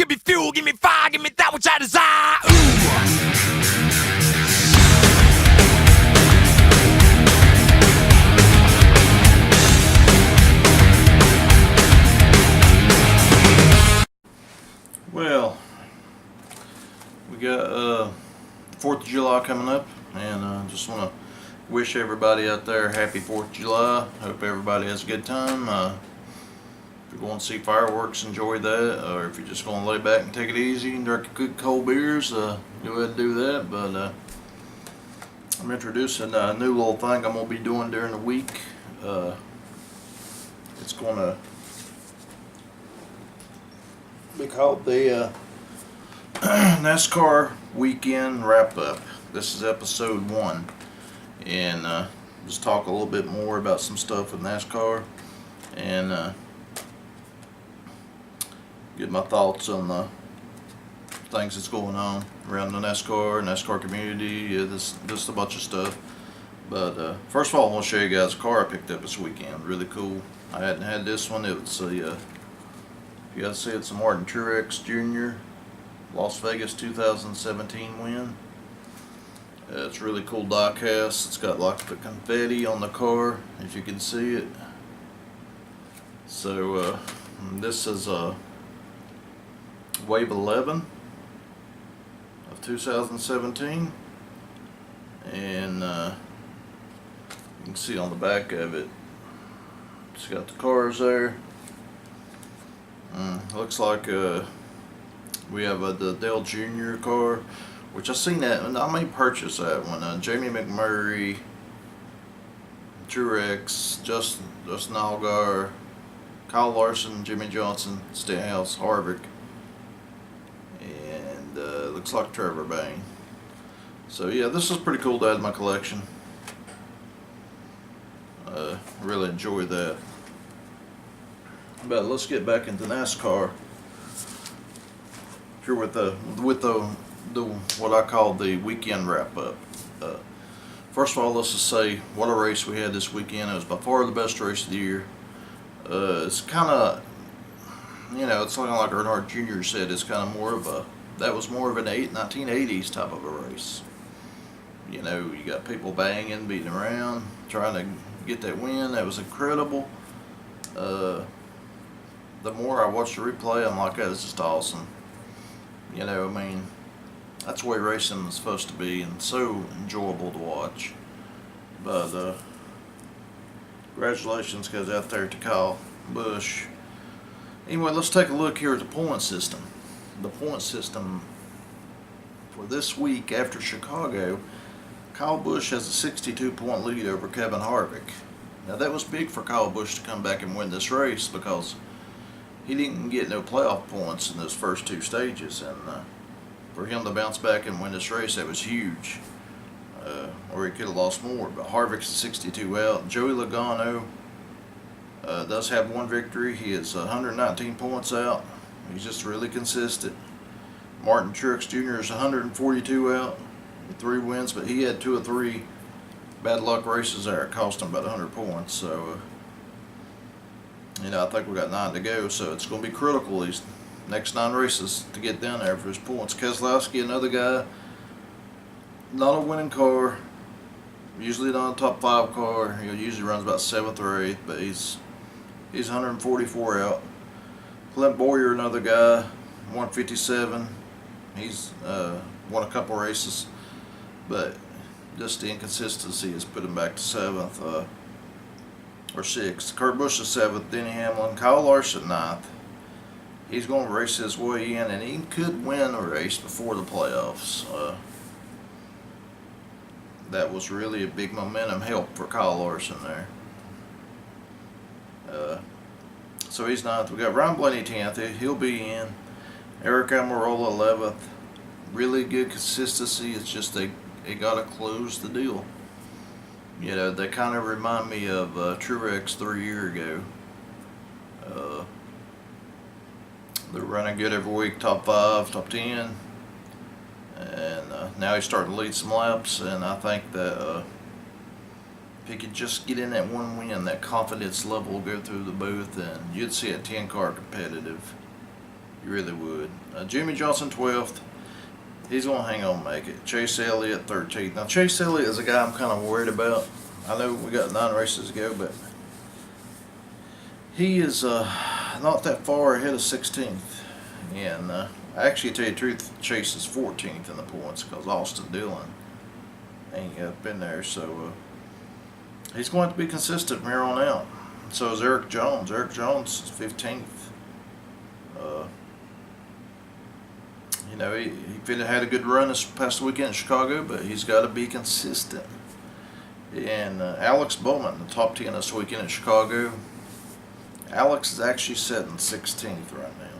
give me fuel, give me fire, give me that which I desire. Ooh. Well, we got 4th of July coming up, and just want to wish everybody out there happy 4th of July. Hope everybody has a good time. If you're going to see fireworks, enjoy that, or if you're just going to lay back and take it easy and drink good cold beers, go ahead and do that. But I'm introducing a new little thing I'm going to be doing during the week. It's going to be called the Nascar Weekend Wrap Up. This is episode 1, and just talk a little bit more about some stuff with NASCAR, and get my thoughts on the things that's going on around the NASCAR community. Just a bunch of stuff. But first of all, I want to show you guys a car I picked up this weekend. Really cool. I hadn't had this one. It was a you guys see it's a Martin Truex Jr. Las Vegas 2017 win. It's really cool diecast. It's got lots of confetti on the car, if you can see it. So this is a Wave 11 of 2017, and you can see on the back of it, it's got the cars there. Looks like we have the Dale Jr. car, which I seen that, and I may purchase that one. Jamie McMurray, Truex, Justin Allgaier, Kyle Larson, Jimmy Johnson, Stenhouse, Harvick, and looks like Trevor Bayne. So yeah, this is pretty cool to add to my collection. Really enjoy that. But let's get back into NASCAR. Here with the what I call the weekend wrap up. First of all, let's just say what a race we had this weekend. It was by far the best race of the year. It's kind of, it's like Earnhardt Jr. said. It's kind of more of a, that was more of an 1980s type of a race. You got people banging, beating around, trying to get that win. That was incredible. The more I watch the replay, I'm like, oh, this is just awesome. That's the way racing is supposed to be, and so enjoyable to watch. But congratulations goes out there to Kyle Busch. Anyway, let's take a look here at the point system. The point system for this week after Chicago, Kyle Busch has a 62-point lead over Kevin Harvick. Now that was big for Kyle Busch to come back and win this race, because he didn't get no playoff points in those first 2 stages, and for him to bounce back and win this race, that was huge. Or he could have lost more, but Harvick's 62 out. Joey Logano does have 1 victory. He is 119 points out. He's just really consistent. Martin Truex Jr. is 142 out with 3 wins, but he had 2 or 3 bad luck races there. It cost him about 100 points. So I think we got 9 to go, so it's going to be critical these next 9 races to get down there for his points. Keselowski, another guy, not a winning car, usually not a top 5 car. He usually runs about 7th or 8th, but he's 144 out. Clint Bowyer, another guy, 157. He's won a couple races, but just the inconsistency has put him back to 7th. Or 6th. Kurt Busch is 7th. Denny Hamlin. Kyle Larson 9th. He's going to race his way in, and he could win a race before the playoffs. That was really a big momentum help for Kyle Larson there. So he's 9th. We got Ryan Blaney 10th. He'll be in. Eric Almirola 11th. Really good consistency. It's just they got to close the deal. They kind of remind me of Truex 3 years ago. They're running good every week, top 5, top 10, and now he's starting to lead some laps. And I think that if he could just get in that 1 win, that confidence level will go through the booth, and you'd see a 10-car competitive You really would. Jimmy Johnson 12th. He's going to hang on and make it. Chase Elliott 13th. Now, Chase Elliott is a guy I'm kind of worried about. I know we got 9 races to go, but he is not that far ahead of 16th. And actually, to tell you the truth, Chase is 14th in the points because Austin Dillon ain't up in there. So he's going to be consistent from here on out. So is Eric Jones. Eric Jones is 15th. You know, he had a good run this past weekend in Chicago, but he's got to be consistent. And Alex Bowman, the top 10 this weekend in Chicago. Alex is actually sitting 16th right now.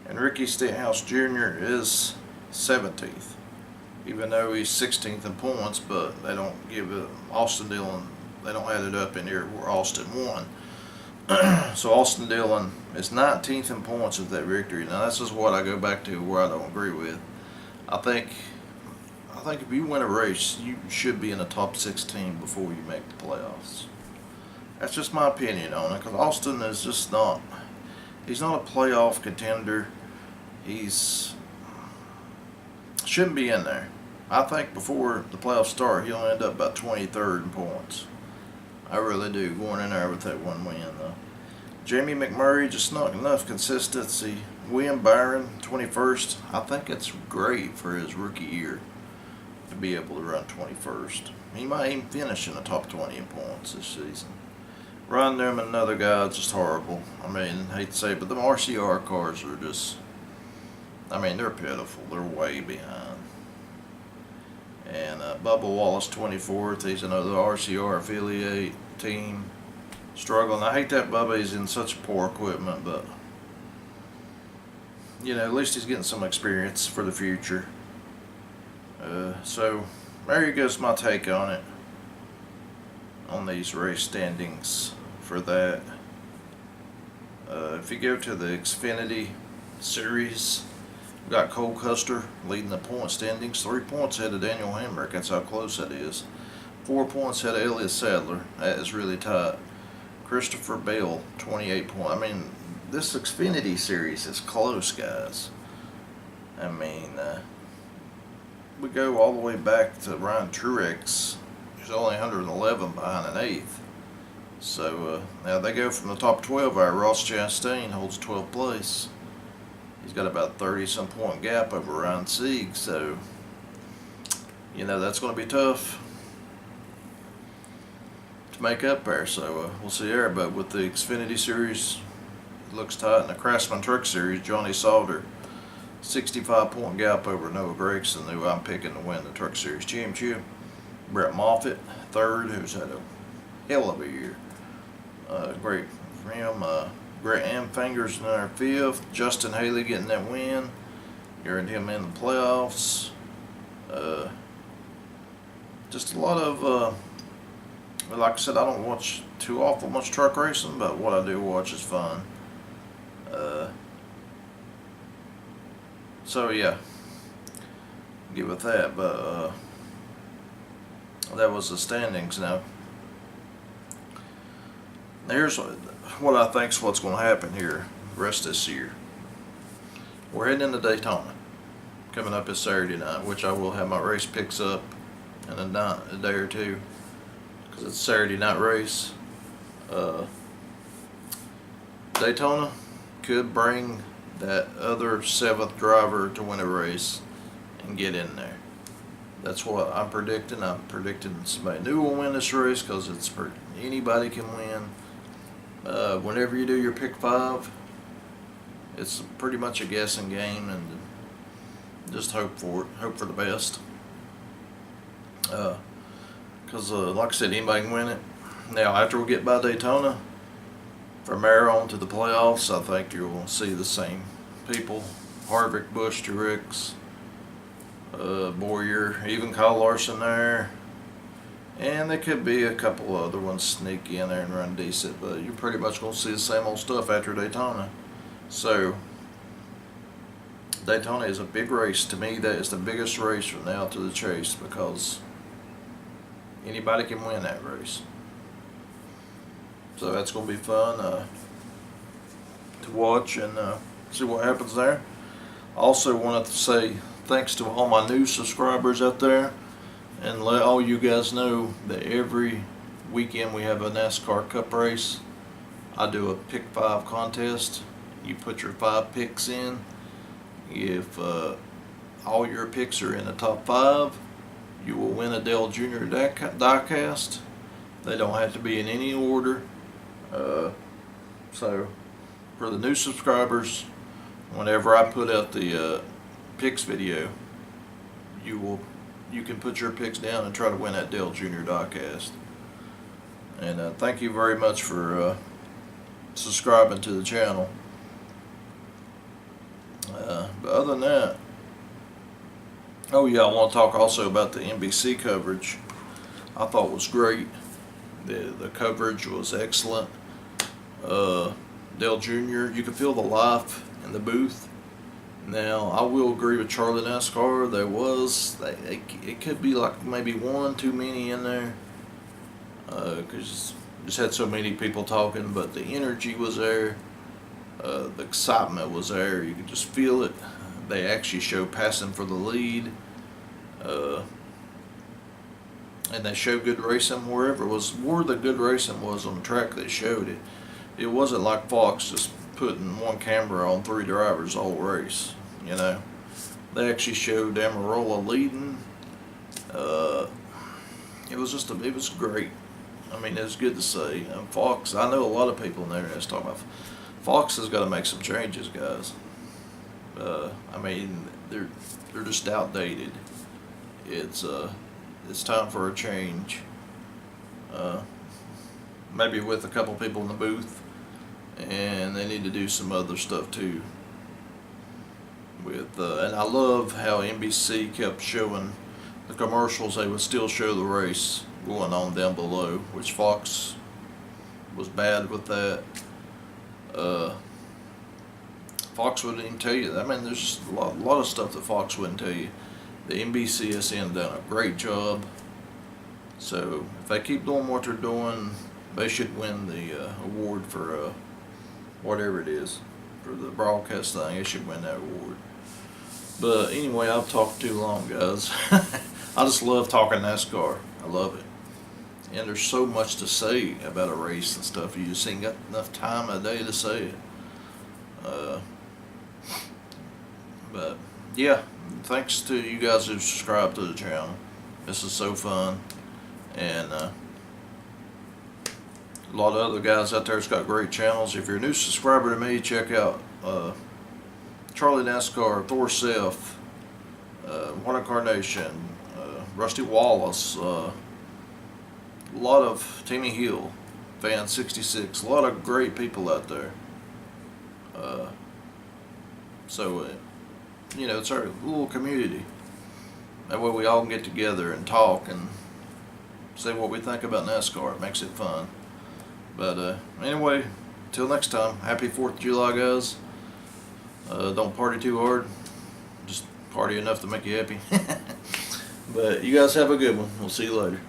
And Ricky Stenhouse Jr. is 17th. Even though he's 16th in points, but they don't give it, Austin Dillon, they don't add it up in here where Austin won. So Austin Dillon is 19th in points with that victory. Now this is what I go back to where I don't agree with. I think if you win a race, you should be in the top 16 before you make the playoffs. That's just my opinion on it, because Austin is just not, he's not a playoff contender. He's shouldn't be in there. I think before the playoffs start, he'll end up about 23rd in points. I really do, going in there with that one win though. Jamie McMurray, just not enough consistency. William Byron, 21st. I think it's great for his rookie year to be able to run 21st. He might even finish in the top 20 in points this season. Ron Newman, another guy, just horrible. I mean, I hate to say it, but the RCR cars are just, I mean, they're pitiful. They're way behind. And Bubba Wallace, 24th. He's another RCR affiliate team. Struggling. I hate that Bubba is in such poor equipment, but you know, at least he's getting some experience for the future. So there goes my take on it, on these race standings for that. If you go to the Xfinity Series, we got Cole Custer leading the point standings, 3 points ahead of Daniel Hemrick. That's how close that is. 4 points ahead of Elliott Sadler. That is really tight. Christopher Bell, 28 points. I mean, this Xfinity Series is close, guys. I mean, we go all the way back to Ryan Truex. He's only 111 behind an 8th. So now they go from the top 12. Ross Chastain holds 12th place. He's got about 30-some point gap over Ryan Sieg. So, you know, that's going to be tough to make up there. So we'll see there. But with the Xfinity Series, it looks tight. In the Craftsman Truck Series, Johnny Sauter, 65-point gap over Noah Gragson, who I'm picking to win the Truck Series championship. Brett Moffitt, 3rd, who's had a hell of a year. Great for him. Grant Amfingers in our 5th. Justin Haley getting that win. Guaranteed him in the playoffs. Just a lot of, like I said, I don't watch too awful much truck racing, but what I do watch is fun. So yeah, get with that. But that was the standings. Now, here's what I think's what's going to happen here the rest of this year. We're heading into Daytona coming up this Saturday night, which I will have my race picks up in a day or two because it's a Saturday night race. Daytona could bring that other 7th driver to win a race and get in there. That's what I'm predicting. I'm predicting somebody new will win this race because anybody can win. Whenever you do your pick 5, it's pretty much a guessing game, and just hope for it. Hope for the best. Because like I said, anybody can win it. Now, after we get by Daytona, from there on to the playoffs, I think you'll see the same people: Harvick, Busch, Truex, Boyer, even Kyle Larson there. And there could be a couple other ones sneak in there and run decent, but you're pretty much going to see the same old stuff after Daytona. So, Daytona is a big race. To me, that is the biggest race from now to the chase because anybody can win that race. So that's going to be fun to watch, and see what happens there. I also wanted to say thanks to all my new subscribers out there, and let all you guys know that every weekend we have a NASCAR Cup race. I do a pick 5 contest. You put your 5 picks in. If all your picks are in the top 5, you will win a Dale Jr. diecast. They don't have to be in any order. So for the new subscribers, whenever I put out the picks video, you can put your picks down and try to win that Dale Jr. diecast. And thank you very much for subscribing to the channel. But other than that, oh yeah, I want to talk also about the NBC coverage. I thought was great. The coverage was excellent. Dale Jr., you could feel the life in the booth. Now, I will agree with Charlie NASCAR. It could be like maybe one too many in there, because just had so many people talking, but the energy was there. The excitement was there. You could just feel it. They actually showed passing for the lead. And they showed good racing where the good racing was on the track. They showed it. It wasn't like Fox just putting one camera on 3 drivers the whole race. You know, they actually showed Amarola leading. It was great. I mean, it was good to see. Fox, I know a lot of people in there that's talking about Fox has got to make some changes, guys. I mean, they're just outdated. It's time for a change. Maybe with a couple people in the booth, and they need to do some other stuff too. And I love how NBC kept showing the commercials. They would still show the race going on down below, which Fox was bad with that. Fox wouldn't even tell you that. I mean, there's just a lot of stuff that Fox wouldn't tell you. The NBCSN done a great job. So if they keep doing what they're doing, they should win the award for whatever it is for the broadcast thing. They should win that award. But anyway, I've talked too long, guys. I just love talking NASCAR. I love it. And there's so much to say about a race and stuff. You just ain't got enough time a day to say it. But yeah, thanks to you guys who subscribed to the channel. This is so fun. And a lot of other guys out there that's got great channels. If you're a new subscriber to me, check out Charlie NASCAR, Thor Self, One Incarnation, Rusty Wallace, a lot of Timmy Hill, Fan 66, a lot of great people out there. So you know, it's our little community. That way we all can get together and talk and say what we think about NASCAR. It makes it fun. But anyway, till next time, happy 4th of July, guys. Don't party too hard. Just party enough to make you happy. But you guys have a good one. We'll see you later.